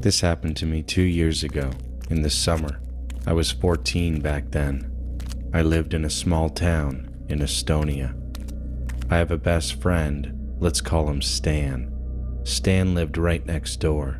This happened to me 2 years ago, in the summer. I was 14 back then. I lived in a small town in Estonia. I have a best friend, let's call him Stan. Stan lived right next door.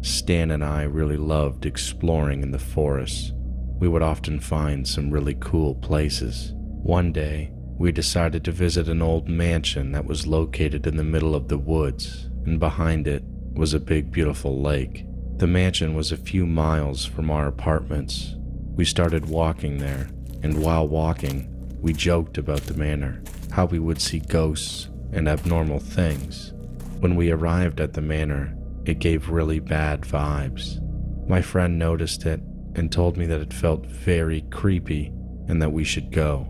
Stan and I really loved exploring in the forest. We would often find some really cool places. One day, we decided to visit an old mansion that was located in the middle of the woods, and behind it was a big, beautiful lake. The mansion was a few miles from our apartments. We started walking there, and while walking, we joked about the manor, how we would see ghosts and abnormal things. When we arrived at the manor, it gave really bad vibes. My friend noticed it and told me that it felt very creepy and that we should go.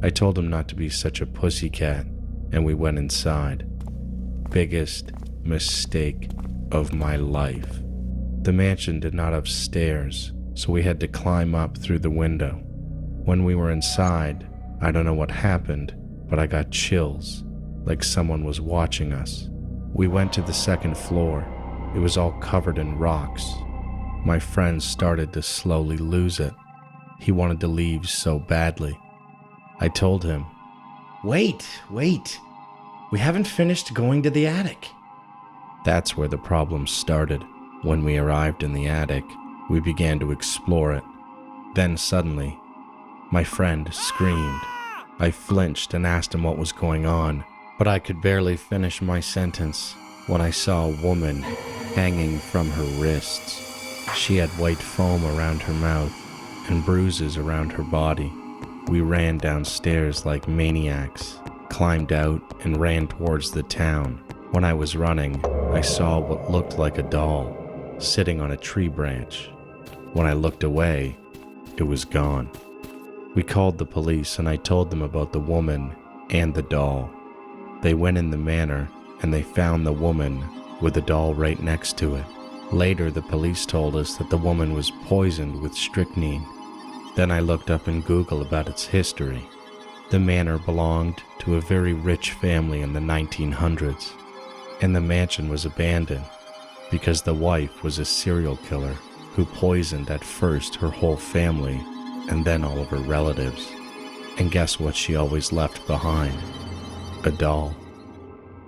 I told him not to be such a pussycat, and we went inside. Biggest mistake of my life. The mansion did not have stairs, so we had to climb up through the window. When we were inside, I don't know what happened, but I got chills, like someone was watching us. We went to the second floor. It was all covered in rocks. My friend started to slowly lose it. He wanted to leave so badly. I told him, Wait. We haven't finished going to the attic. That's where the problem started. When we arrived in the attic, we began to explore it. Then suddenly, my friend screamed. I flinched and asked him what was going on, but I could barely finish my sentence when I saw a woman hanging from her wrists. She had white foam around her mouth and bruises around her body. We ran downstairs like maniacs, climbed out, and ran towards the town. When I was running, I saw what looked like a doll sitting on a tree branch. When I looked away, it was gone. We called the police and I told them about the woman and the doll. They went in the manor and they found the woman with the doll right next to it. Later, the police told us that the woman was poisoned with strychnine. Then I looked up in Google about its history. The manor belonged to a very rich family in the 1900s, and the mansion was abandoned because the wife was a serial killer who poisoned at first her whole family and then all of her relatives. And guess what she always left behind? A doll.